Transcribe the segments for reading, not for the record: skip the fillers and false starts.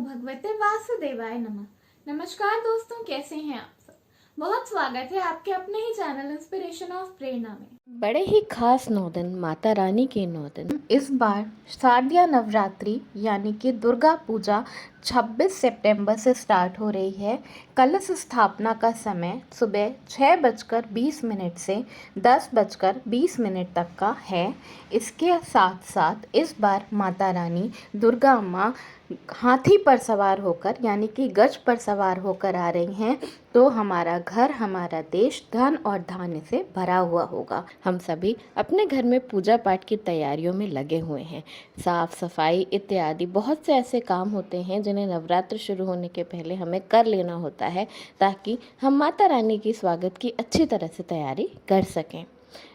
भगवते वासुदेवाय नमः। नमस्कार दोस्तों, कैसे हैं आप सब। बहुत स्वागत है आपके अपने ही चैनल इंस्पिरेशन ऑफ प्रेरणा में। बड़े ही खास 9 दिन माता रानी के 9 दिन इस बार शारदीय नवरात्रि यानी कि दुर्गा पूजा 26 सितंबर से स्टार्ट हो रही है। कलश स्थापना का समय सुबह 6:20 से 10:20 तक का है। इसके साथ साथ इस बार माता रानी दुर्गा माँ हाथी पर सवार होकर यानी कि गज पर सवार होकर आ रही हैं, तो हमारा घर हमारा देश धन और धान्य से भरा हुआ होगा। हम सभी अपने घर में पूजा पाठ की तैयारियों में लगे हुए हैं। साफ सफाई इत्यादि बहुत से ऐसे काम होते हैं जिन्हें नवरात्र शुरू होने के पहले हमें कर लेना होता है, ताकि हम माता रानी की स्वागत की अच्छी तरह से तैयारी कर सकें।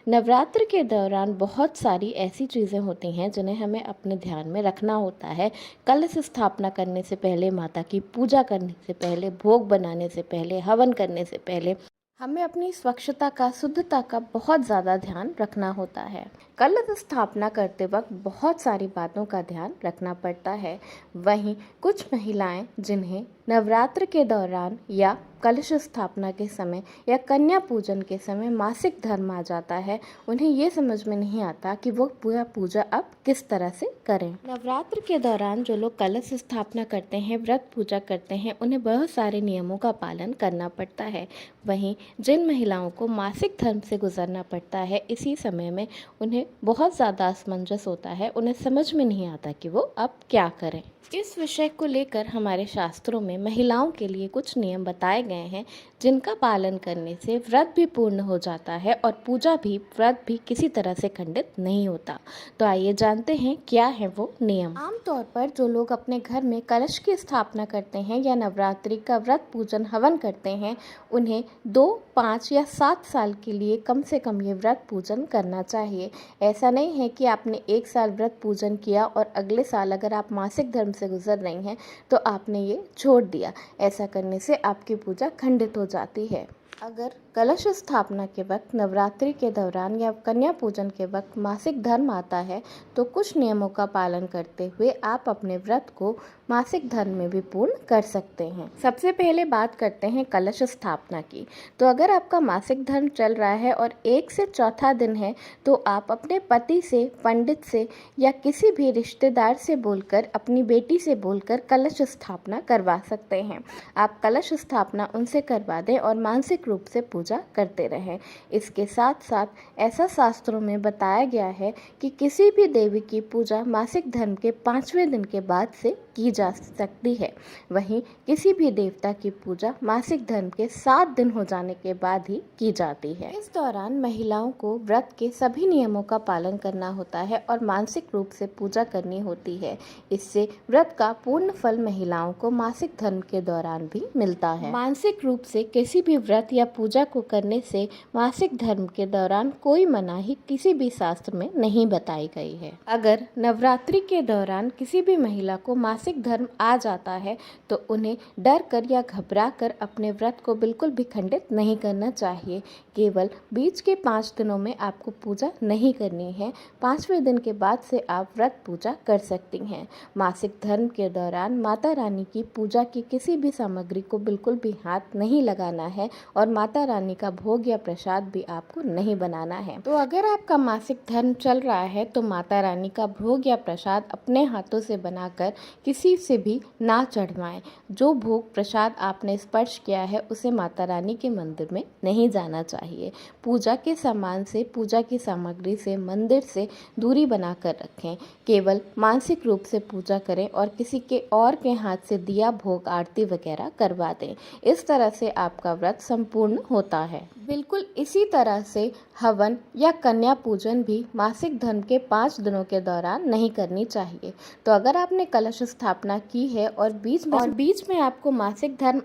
नवरात्र के दौरान बहुत सारी ऐसी चीज़ें होती हैं जिन्हें हमें अपने ध्यान में रखना होता है। कलश स्थापना करने से पहले, माता की पूजा करने से पहले, भोग बनाने से पहले, हवन करने से पहले हमें अपनी स्वच्छता का, शुद्धता का बहुत ज़्यादा ध्यान रखना होता है। कलश स्थापना करते वक्त बहुत सारी बातों का ध्यान रखना पड़ता है। वहीं कुछ महिलाएं जिन्हें नवरात्र के दौरान या कलश स्थापना के समय या कन्या पूजन के समय मासिक धर्म आ जाता है, उन्हें ये समझ में नहीं आता कि वो पूरा पूजा अब किस तरह से करें। नवरात्र के दौरान जो लोग कलश स्थापना करते हैं, व्रत पूजा करते हैं, उन्हें बहुत सारे नियमों का पालन करना पड़ता है। वहीं जिन महिलाओं को मासिक धर्म से गुजरना पड़ता है, इसी समय में उन्हें बहुत ज़्यादा असमंजस होता है। उन्हें समझ में नहीं आता कि वो अब क्या करें। इस विषय को लेकर हमारे शास्त्रों में महिलाओं के लिए कुछ नियम बताए गए हैं, जिनका पालन करने से व्रत भी पूर्ण हो जाता है और पूजा भी, व्रत भी किसी तरह से खंडित नहीं होता। तो आइए जानते हैं क्या है वो नियम। आमतौर पर जो लोग अपने घर में कलश की स्थापना करते हैं या नवरात्रि का व्रत पूजन हवन करते हैं, उन्हें 2, 5 या 7 साल के लिए कम से कम ये व्रत पूजन करना चाहिए। ऐसा नहीं है कि आपने 1 साल व्रत पूजन किया और अगले साल अगर आप मासिक धर्म से गुजर रही हैं तो आपने ये छोड़ दिया। ऐसा करने से आपकी पूजा खंडित हो जाती है। अगर कलश स्थापना के वक्त, नवरात्रि के दौरान या कन्या पूजन के वक्त मासिक धर्म आता है, तो कुछ नियमों का पालन करते हुए आप अपने व्रत को मासिक धर्म में भी पूर्ण कर सकते हैं। सबसे पहले बात करते हैं कलश स्थापना की। तो अगर आपका मासिक धर्म चल रहा है और 1 से चौथा दिन है, तो आप अपने पति से, पंडित से या किसी भी रिश्तेदार से बोलकर, अपनी बेटी से बोलकर कलश स्थापना करवा सकते हैं। आप कलश स्थापना उनसे करवा दें और मानसिक रूप से पूजा करते रहें। इसके साथ साथ ऐसा शास्त्रों में बताया गया है कि किसी भी देवी की पूजा मासिक धर्म के 5वें दिन के बाद से की जा सकती है। वहीं किसी भी देवता की पूजा मासिक धर्म के 7 दिन हो जाने के बाद ही की जाती है। इस दौरान महिलाओं को व्रत के सभी नियमों का पालन करना होता है और मानसिक रूप से पूजा करनी होती है। इससे व्रत का पूर्ण फल महिलाओं को मासिक धर्म के दौरान भी मिलता है। मानसिक रूप से किसी भी व्रत या पूजा को करने से मासिक धर्म के दौरान कोई मनाही किसी भी शास्त्र में नहीं बताई गई है। अगर नवरात्रि के दौरान किसी भी महिला को मासिक धर्म आ जाता है, तो उन्हें डर कर या घबरा कर अपने व्रत को बिल्कुल भी खंडित नहीं करना चाहिए। केवल बीच के 5 दिनों में आपको पूजा नहीं करनी है। 5वें दिन के बाद से आप व्रत पूजा कर सकती हैं। मासिक धर्म के दौरान माता रानी की पूजा की किसी भी सामग्री को बिल्कुल भी हाथ नहीं लगाना है और माता रानी का भोग या प्रसाद भी आपको नहीं बनाना है। तो अगर आपका मासिक धर्म चल रहा है, तो माता रानी का भोग या प्रसाद अपने हाथों से बनाकर किसी से भी ना चढ़वाएं। जो भोग प्रसाद आपने स्पर्श किया है, उसे माता रानी के मंदिर में नहीं जाना चाहिए। पूजा के सामान से, पूजा की सामग्री से, मंदिर से दूरी बनाकर रखें। केवल मानसिक रूप से पूजा करें और किसी के और के हाथ से दिया, भोग, आरती वगैरह करवा दें। इस तरह से आपका व्रत संपूर्ण होता है। बिल्कुल इसी तरह से हवन या कन्या पूजन भी मासिक धर्म के 5 दिनों के दौरान नहीं करनी चाहिए। तो अगर आपने कलश स्थापना की है और बीच में आपको मासिक धर्म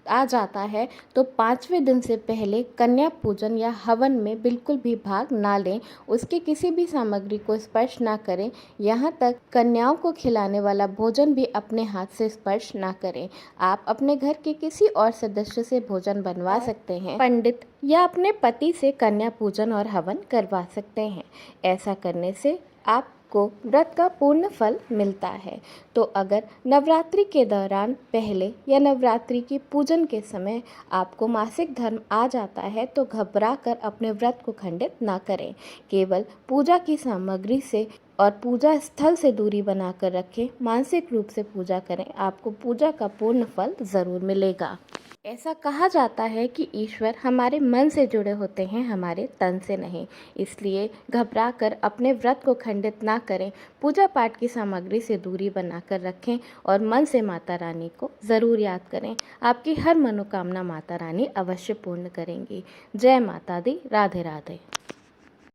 आ जाता है, तो 5वें दिन से पहले कन्या पूजन या हवन में बिल्कुल भी भाग ना लें। उसके किसी भी सामग्री को स्पर्श ना करें। यहाँ तक कन्याओं को खिलाने वाला भोजन भी अपने हाथ से स्पर्श ना करें। आप अपने घर के किसी और सदस्य से भोजन बनवा सकते हैं। पंडित या अपने पति से कन्या पूजन और हवन करवा सकते हैं। ऐसा करने से आप आपको व्रत का पूर्ण फल मिलता है। तो अगर नवरात्रि के दौरान पहले या नवरात्रि की पूजन के समय आपको मासिक धर्म आ जाता है तो घबरा कर अपने व्रत को खंडित ना करें। केवल पूजा की सामग्री से और पूजा स्थल से दूरी बनाकर रखें। मानसिक रूप से पूजा करें, आपको पूजा का पूर्ण फल ज़रूर मिलेगा। ऐसा कहा जाता है कि ईश्वर हमारे मन से जुड़े होते हैं, हमारे तन से नहीं। इसलिए घबरा कर अपने व्रत को खंडित ना करें। पूजा पाठ की सामग्री से दूरी बनाकर रखें और मन से माता रानी को ज़रूर याद करें। आपकी हर मनोकामना माता रानी अवश्य पूर्ण करेंगी। जय माता दी। राधे राधे।